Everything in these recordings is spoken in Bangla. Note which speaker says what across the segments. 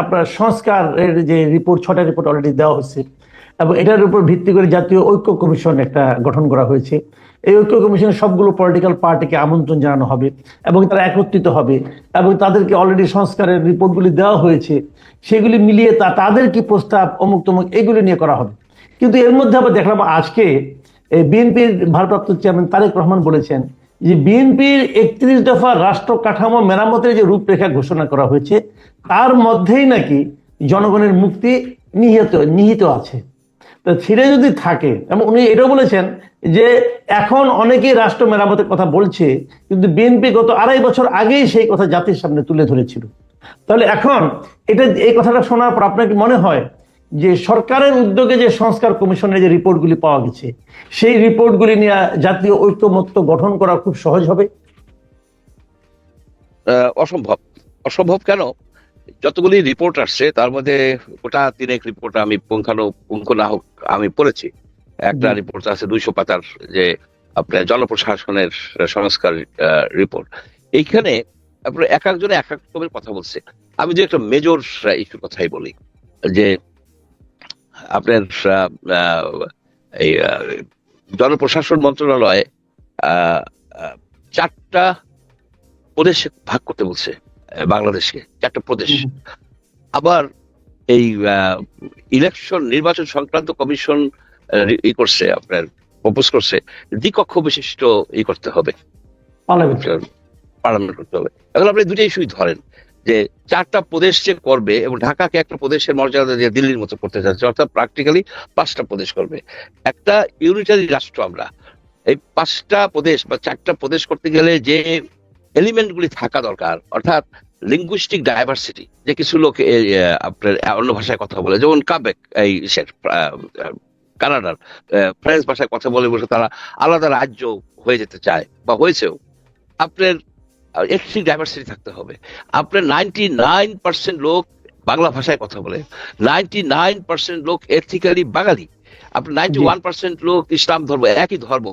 Speaker 1: আপনার সংস্কারের যে রিপোর্ট, 6টা রিপোর্ট অলরেডি দেওয়া হয়েছে এবং এটার উপর ভিত্তি করে জাতীয় ঐক্য কমিশন একটা গঠন করা হয়েছে। এই ঐক্য কমিশনের সবগুলো পলিটিক্যাল পার্টিকে আমন্ত্রণ জানানো হবে এবং তারা একত্রিত হবে এবং তাদেরকে অলরেডি সংস্কারের রিপোর্টগুলি দেওয়া হয়েছে, সেগুলি মিলিয়ে তাদের কি প্রস্তাব অমুক তমুক এগুলি নিয়ে করা হবে। কিন্তু এর মধ্যে আবার দেখলাম আজকে বিএনপির ভারপ্রাপ্ত চেয়ারম্যান তারেক রহমান বলেছেন যে বিএনপির 31 দফা রাষ্ট্র কাঠামো মেরামতের যে রূপরেখা ঘোষণা করা হয়েছে তার মধ্যেই নাকি জনগণের মুক্তি নিহিত আছে। তো ছেড়ে যদি থাকে, এবং উনি এটাও বলেছেন যে এখন অনেকেই রাষ্ট্র মেরামতের কথা বলছে, কিন্তু বিএনপি গত 2.5 বছর আগেই সেই কথা জাতির সামনে তুলে ধরেছিল। তাহলে এখন এই কথাটা শোনার পর আপনার কি মনে হয় যে সরকারের উদ্যোগে যে সংস্কার কমিশনের যে রিপোর্টগুলি পাওয়া গেছে সেই রিপোর্টগুলি নিয়ে জাতীয় ঐক্যমত্য গঠন করা খুব সহজ হবে?
Speaker 2: অসম্ভব। অসম্ভব কেন? যতগুলি রিপোর্ট আসছে তার মধ্যে গোটা 3 রিপোর্ট আমি পুঙ্খানুপুঙ্খ না হোক আমি পড়েছি। একটা রিপোর্ট আছে 200 পাতার, যে আপনার জনপ্রশাসনের সংস্কার রিপোর্ট। এইখানে আপনার এক একজনে এক এক রকমের কথা বলছে। আমি যে একটা মেজর ইস্যুর কথাই বলি, যে আপনার এই জনপ্রশাসন মন্ত্রণালয়ে 4টা প্রদেশ ভাগ করতে বলছে বাংলাদেশকে, 4টা প্রদেশ। আবার এই ইলেকশন নির্বাচন সংক্রান্ত কমিশন করছে, আপনার প্রপোজ করছে দ্বিকক্ষ বিশিষ্ট করতে হবে, পার্লামেন্ট করতে হবে। এখন আপনি 2টা ইস্যুই ধরেন, যে 4টা প্রদেশ যে করবে এবং ঢাকাকে একটা প্রদেশের মর্যাদা দিয়ে দিল্লির মতো করতে চাচ্ছে, অর্থাৎ প্র্যাকটিক্যালি 5টা প্রদেশ করবে। একটা ইউনিটারি রাষ্ট্র আমরা, এই 5টা প্রদেশ বা 4টা প্রদেশ করতে গেলে যে এলিমেন্টগুলি থাকা দরকার, অর্থাৎ লিঙ্গুইস্টিক ডাইভার্সিটি, যে কিছু লোক আপনার অন্য ভাষায় কথা বলে, যেমন কাবেক এই কানাডার ফ্রেঞ্চ ভাষায় কথা বলে বসে তারা আলাদা রাজ্য হয়ে যেতে চায় বা হয়েছেও। আপনার এথনিক ডাইভার্সিটি থাকতে হবে। আপনার 99% লোক বাংলা ভাষায় কথা বলে, 99% লোক এথনিক্যালি বাঙালি, আপনার 91% লোক ইসলাম ধর্ম, একই ধর্ম,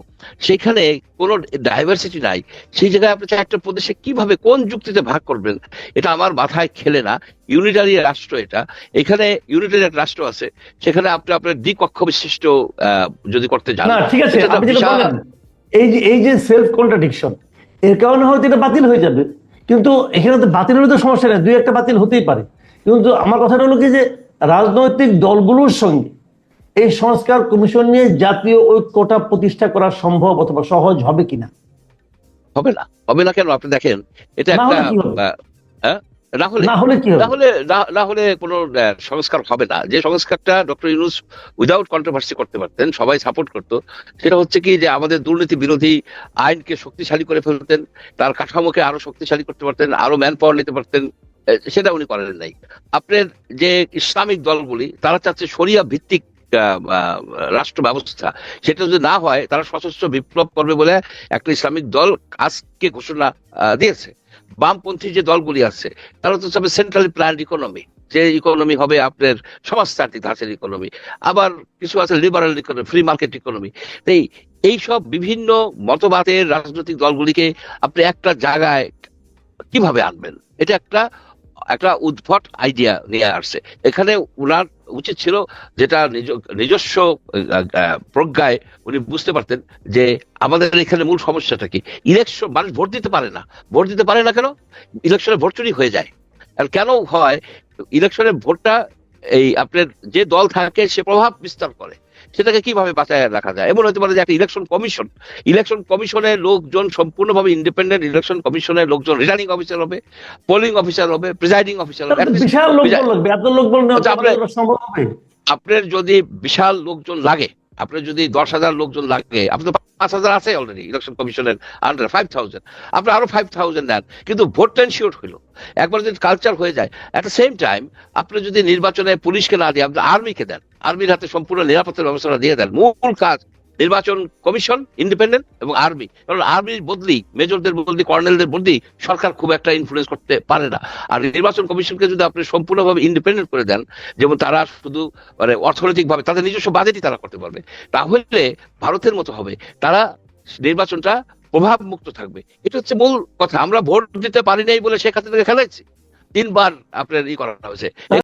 Speaker 2: সেখানে কোনো ডাইভার্সিটি নাই। সেই জায়গায় আপনি 4টা প্রদেশে কিভাবে কোন যুক্তিতে ভাগ করবেন, এটা আমার মাথায় খেলে না। ইউনিটারি রাষ্ট্র এটা, এখানে ইউনিটারি একটা রাষ্ট্র আছে, সেখানে আপনি আপনার দ্বিকক্ষ বিশিষ্ট যদি করতে যান,
Speaker 1: ঠিক আছে। এই যে সেলফ কন্ট্রাডিকশন, এর কারণে হয়তো এটা বাতিল হয়ে যাবে, কিন্তু এখানে তো বাতিল হলে তো সমস্যা নেই, 2-1টা বাতিল হতেই পারে। কিন্তু আমার কথাটা হলো কি, যে রাজনৈতিক দলগুলোর সঙ্গে এই সংস্কার কমিশন নিয়ে জাতীয় ঐক্যটা প্রতিষ্ঠা করা সম্ভব অথবা সহজ হবে কিনা?
Speaker 2: হবে না। হবে না কেন? আপনি দেখেন, এটা একটা না হলে কোনো সংস্কার হবে না। যে সংস্কারটা ডক্টর ইউনূস উইদাউট কন্ট্রোভার্সি করতে পারতেন, সবাই সাপোর্ট করতো, সেটা হচ্ছে কি, যে আমাদের দুর্নীতি বিরোধী আইনকে শক্তিশালী করে ফেলতেন, তার কাঠামোকে আরো শক্তিশালী করতে পারতেন, আরো ম্যান পাওয়ার নিতে পারতেন। সেটা উনি করেন নাই। আপনার যে ইসলামিক দলগুলি, তারা চাচ্ছে শরিয়া ভিত্তিক রাষ্ট্র ব্যবস্থা। সেটা যদি না হয়, তারা সশস্ত্র বিপ্লব করবে বলে একটা ইসলামিক দল আজকে ঘোষণা দিয়েছে। বামপন্থী যে দলগুলি আছে, তারা তো চাবে সেন্ট্রালি প্ল্যান্ড ইকোনমি, যে ইকোনমি হবে আপনার সমাজতান্ত্রিক ধাঁচের ইকোনমি। আবার কিছু আছে liberal economy, free market economy. এইসব বিভিন্ন মতবাদের রাজনৈতিক দলগুলিকে আপনি একটা জায়গায় কিভাবে আনবেন? এটা একটা উদ্ভট আইডিয়া নিয়ে আসছে। এখানে উনার উচিত ছিল, যেটা নিজস্ব প্রজ্ঞায় উনি বুঝতে পারতেন, যে আমাদের এখানে মূল সমস্যাটা কি। ইলেকশন, মানুষ ভোট দিতে পারে না। ভোট দিতে পারে না কেন? ইলেকশনে ভোট চুরি হয়ে যায়। আর কেন হয়? ইলেকশনের ভোটটা আপনার যে দল থাকে সে প্রভাব বিস্তার করে, সেটাকে কিভাবে বাঁচায় রাখা যায়। এমন হতে পারে যে একটা ইলেকশন কমিশনের লোকজন সম্পূর্ণভাবে ইন্ডিপেন্ডেন্ট। ইলেকশন কমিশনের লোকজন রিটার্নিং অফিসার হবে, পোলিং অফিসার হবে, প্রিজাইডিং অফিসার হবে। আপনার যদি বিশাল লোকজন লাগে, আপনার যদি 10,000 লোকজন লাগে, আপনার 5,000 আছে অলরেডি ইলেকশন কমিশনের আন্ডার 5,000, আপনি আরো 5,000 নেন, কিন্তু ভোটটা এনশিওর হইলো। একবার যদি কালচার হয়ে যায়, এট দ্য সেম টাইম আপনি যদি নির্বাচনে পুলিশকে না দিয়ে আপনি আর্মিকে দেন, আর্মির হাতে সম্পূর্ণ নিরাপত্তার ব্যবস্থা দিয়ে দেন। মূল কাজ নির্বাচন কমিশন, ইন্ডিপেন্ডেন্ট এবং আর্মি। কারণ আর্মির বদলি, মেজরদের বদলি, কর্নেলদের বদলি সরকার খুব একটা ইনফ্লুয়েন্স করতে পারে না। আর নির্বাচন কমিশনকে যদি আপনি সম্পূর্ণভাবে ইন্ডিপেন্ডেন্ট করে দেন, যেমন তারা শুধু মানে অর্থনৈতিকভাবে তাদের নিজস্ব বাজেটই তারা করতে পারবে, তাহলে ভারতের মতো হবে। তারা নির্বাচনটা প্রভাব মুক্ত থাকবে। এটা হচ্ছে মূল কথা। আমরা ভোট দিতে পারি নাই বলে শেখ হাসিনাকে খেলাইছি। 3 বার আপনার করা হয়েছে।